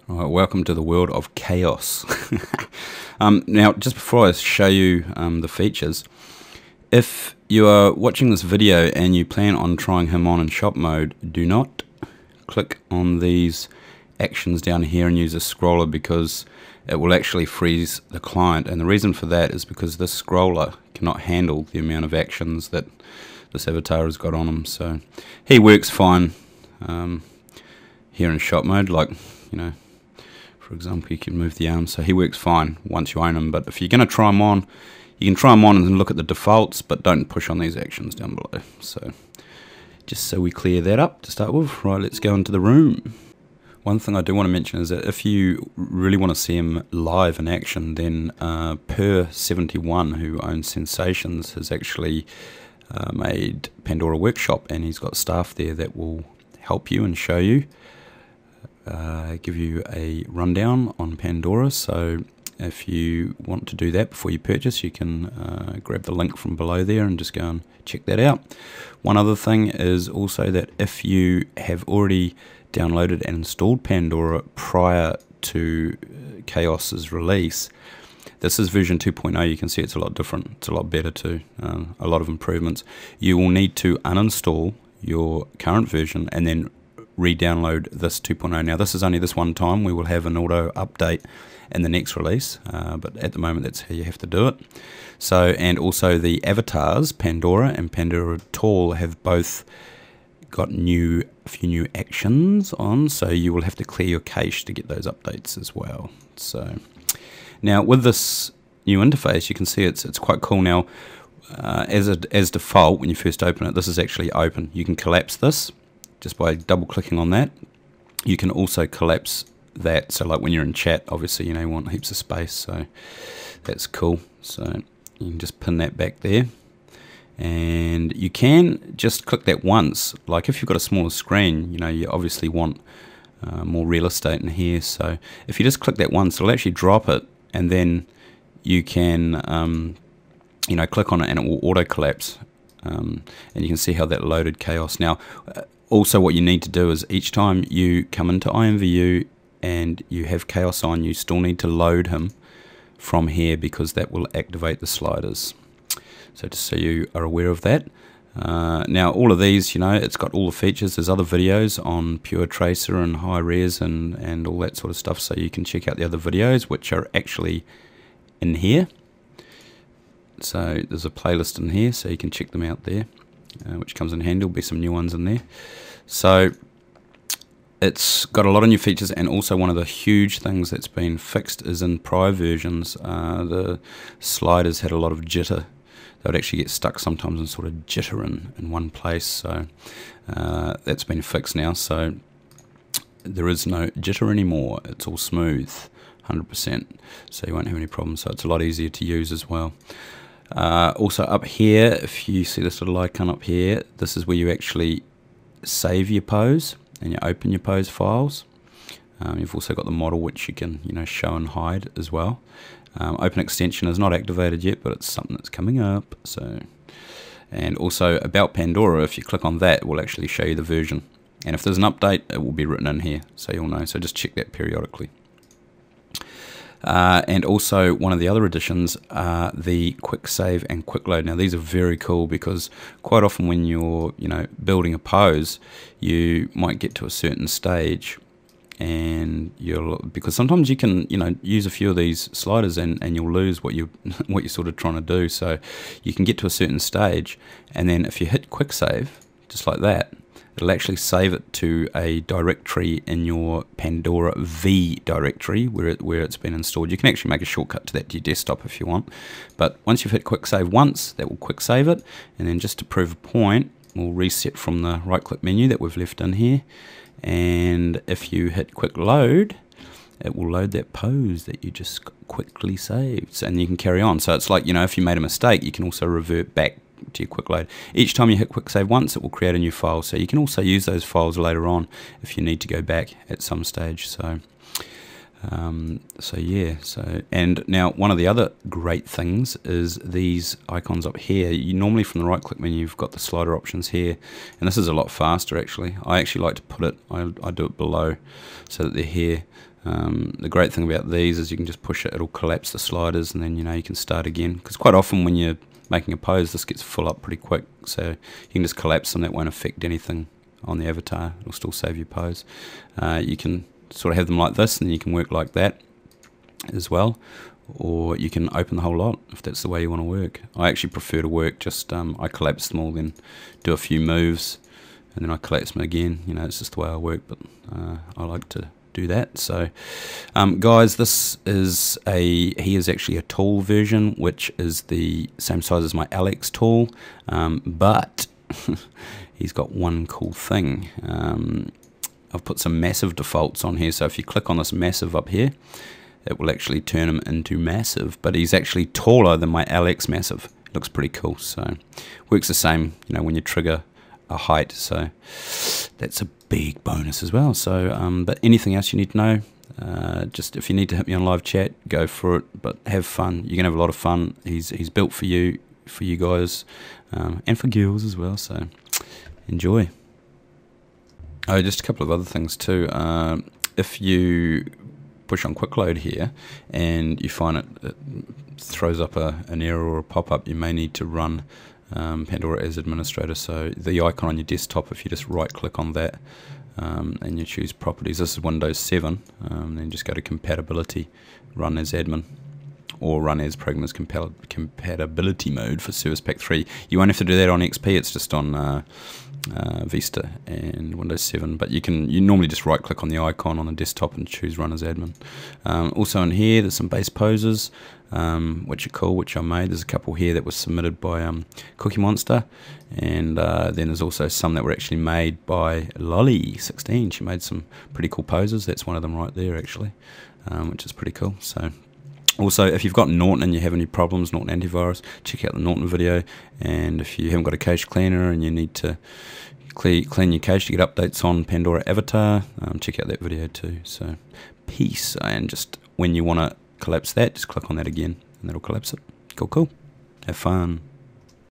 All right, welcome to the world of chaos. Now, just before I show you the features, if you are watching this video and you plan on trying him on in shop mode, do not click on these actions down here and use a scroller, because it will actually freeze the client. And the reason for that is because this scroller cannot handle the amount of actions that this avatar has got on him. So he works fine here in shop mode, like, you know, for example, you can move the arm, so he works fine once you own him. But if you're going to try him on, you can try him on and look at the defaults, but don't push on these actions down below. So just so we clear that up to start with, right, let's go into the room. One thing I do want to mention is that if you really want to see him live in action, then Per71, who owns Sensations, has actually made Pandora Workshop, and he's got staff there that will help you and show you, give you a rundown on Pandora. So if you want to do that before you purchase, you can grab the link from below there and just go and check that out. One other thing is also that if you have already downloaded and installed Pandora prior to Chaos's release, this is version 2.0. You can see it's a lot different. It's a lot better too. A lot of improvements. You will need to uninstall your current version and then re-download this 2.0. Now this is only this one time. We will have an auto update in the next release, but at the moment that's how you have to do it. So, and also the avatars, Pandora and Pandora Tall, have both got a few new actions on, so you will have to clear your cache to get those updates as well. So now with this new interface, you can see it's quite cool. Now as default, when you first open it, this is actually open. You can collapse this just by double clicking on that. You can also collapse that, so like when you're in chat, obviously, you know, you want heaps of space, so that's cool. So you can just pin that back there, and you can just click that once. Like if you've got a smaller screen, you know, you obviously want more real estate in here, so if you just click that once, it'll actually drop it, and then you can you know, click on it and it will auto collapse, and you can see how that loaded Chaos. Now also what you need to do is each time you come into IMVU and you have Chaos on, you still need to load him from here, because that will activate the sliders. So just so you are aware of that. Now all of these, you know, it's got all the features. There's other videos on Pure Tracer and high res and all that sort of stuff, so you can check out the other videos which are actually in here. So there's a playlist in here, so you can check them out there, which comes in handy. There'll be some new ones in there. So it's got a lot of new features, and also one of the huge things that's been fixed is in prior versions, the sliders had a lot of jitter. They would actually get stuck sometimes and sort of jitter in one place. So that's been fixed now, so there is no jitter anymore. It's all smooth, 100%, so you won't have any problems. So it's a lot easier to use as well. Also up here, if you see this little icon up here, this is where you actually save your pose and you open your pose files. You've also got the model, which you can, you know, show and hide as well. Open extension is not activated yet, but it's something that's coming up. So, and also about Pandora, if you click on that, it will actually show you the version, and if there's an update, it will be written in here, so you'll know. So just check that periodically. And also one of the other additions are the quick save and quick load. Now these are very cool, because quite often when you're, you know, building a pose, you might get to a certain stage, and because sometimes you can, you know, use a few of these sliders and you'll lose what you're sort of trying to do. So you can get to a certain stage, and then if you hit quick save just like that, it'll actually save it to a directory in your Pandora V directory where it's been installed. You can actually make a shortcut to that to your desktop if you want, but once you've hit quick save once, that will quick save it, and then just to prove a point, we'll reset from the right click menu that we've left in here, and if you hit quick load, it will load that pose that you just quickly saved, and you can carry on. So it's like, you know, if you made a mistake, you can also revert back to your quick load. Each time you hit quick save once, it will create a new file, so you can also use those files later on if you need to go back at some stage. So So yeah, and now one of the other great things is these icons up here. You normally from the right click menu you've got the slider options here, and this is a lot faster actually. I actually like to put it, I do it below so that they're here. The great thing about these is you can just push it, it'll collapse the sliders, and then you can start again, because quite often when you're making a pose this gets full up pretty quick, so you can just collapse them. That won't affect anything on the avatar, it'll still save your pose. You can sort of have them like this, and you can work like that as well, or you can open the whole lot if that's the way you want to work. I actually prefer to work just I collapse them all, then do a few moves, and then I collapse them again. It's just the way I work, but I like to do that. So guys, this is he is actually a tall version, which is the same size as my Alex tool, but he's got one cool thing. I've put some massive defaults on here, so if you click on this massive up here, it will actually turn him into massive, but he's actually taller than my Alex massive. It looks pretty cool. So works the same, when you trigger a height, so that's a big bonus as well. So but anything else you need to know, just if you need to hit me on live chat, go for it, but have fun. You're gonna have a lot of fun. He's built for you guys, and for girls as well, so enjoy. Oh, just a couple of other things too. If you push on quick load here and you find it throws up an error or a pop-up, you may need to run Pandora as administrator. So the icon on your desktop, if you just right click on that and you choose properties, this is Windows 7, then just go to compatibility, run as admin, or run as programmer's compatibility mode for Service Pack 3. You won't have to do that on XP, it's just on Vista and Windows 7, but you normally just right click on the icon on the desktop and choose run as admin. Also in here there's some base poses which are cool, which I made. There's a couple here that were submitted by Cookie Monster, and then there's also some that were actually made by Lolly16. She made some pretty cool poses. That's one of them right there actually, which is pretty cool. So also, if you've got Norton and you have any problems, Norton antivirus, check out the Norton video. And if you haven't got a cache cleaner and you need to clean your cache to get updates on Pandora Avatar, check out that video too. So peace. And just when you want to collapse that, just click on that again and that'll collapse it. Cool. Have fun.